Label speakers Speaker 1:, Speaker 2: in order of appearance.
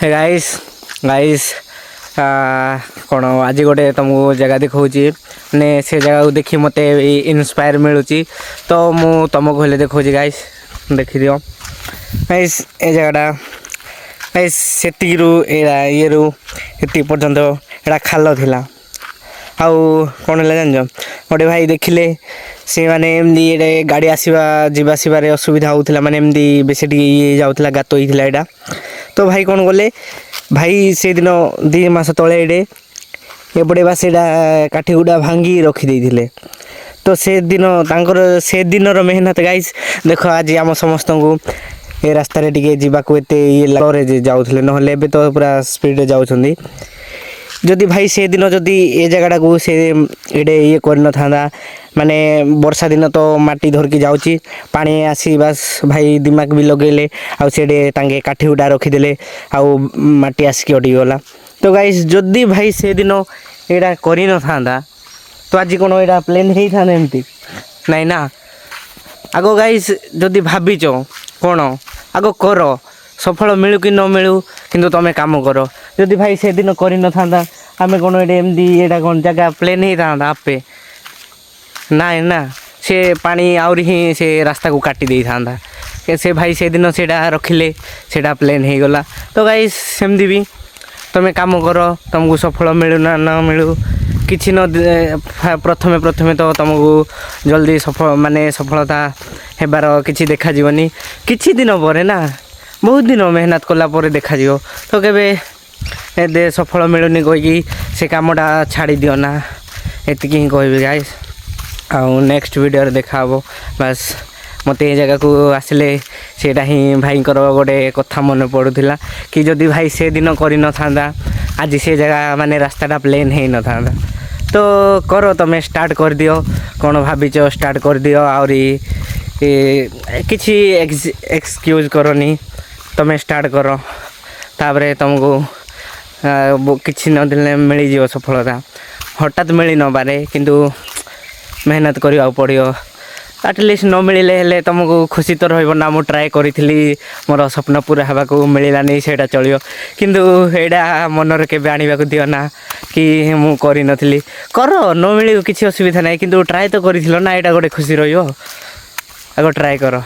Speaker 1: Hey guys कौन आज गोटे तुमको जगह देखी ने से जगह को देखी मत इन्स्पायर मिलूँ तो मु तुमको हेल्ले देखा गाइस देखी दियो गाइस ए जगहटा गाइस से ये ये पर्यंत एटा खाल थिला आउ कौन है जान गोटे भाई देखिले से माने एमती गाड़ी आसवा जावासबार असुविधा होता माने एमती बेस ये जाऊला गात होता यहाँ तो भाई कौन गले भाई से दिन 2 मास तले एपटे बा से काठी गुड़ा भांगी रखीदे तो से दिन से दिन मेहनत गाइस देख आज आम समस्त को ये रास्ता टे जावाक ये जाऊे ना तो पूरा स्पीड जाऊँगी जदि भाई से दिन जदि ये जगह को से ये कर माने वर्षा दिन तो माटी धरकी जाऊँगी पानी आसी बास भाई दिमाग भी लगेले आउ से काठी गुड़ा रखीदे आउ माटी आसिक अटकीगला तो गाइस जदि भाई से दिन यहाँ कर न तो आज कौन यहाँ प्लेन होता एमती नाई ना आगो गाइस जदि भाविच कौन आगो कर सफल मिलू कि न मिलू किंतु तुम काम कर जदि भाई से दिन कर न आम कौन एमती यहाँ कौन जगह प्लेन होता आपे ना ना से पानी आउरी ही से रास्ता को काटी दे था से भाई से दिन से रखिले से प्लेन हो गला तो गाइस सेमती भी तुम काम कर तुमको सफल मिलू ना न मिलू किसी न प्रथमे प्रथमे तो तुमको जल्दी सफल माने सफलता हेबार किसी देखा जीवनी किछि दिन पर ना बहुत दिन मेहनत कला पर देखा जीव तो केबे सफल मिलूनी कहीकि से कामटा छाड़ी दियो ना एति ही कहबी गाइस आउ नेक्स्ट वीडियो देखा बास मत ये जगह को आसिले सेटा ही भाई गोटे कथा मन पड़ूला कि जदि भाई से दिन कर न आज से जगह माने रास्ताटा प्लेन हो न था तो कर तुम स्टार्ट कर दियो कौन भाविच स्टार्ट कर दियो आउरी किसी एक्सक्यूज करनी तुम स्टार्ट कर तापर तुमको किसी न दिले मिल जाव सफलता हठात मिल न पारे किंतु मेहनत करने पड़ो एटलिस्ट न मिले हेले तुमको खुशी तो रहा मु ट्राए करी मोर स्वप्न पूरा हवा को मिलानी से चलो किंतु एटा मनर के आने को दियो ना कि मु करी नथली कर न मिले किसी असुविधा ना किंतु ट्राए तो करी ना यहाँ गोटे खुशी रही आगो ट्राए कर।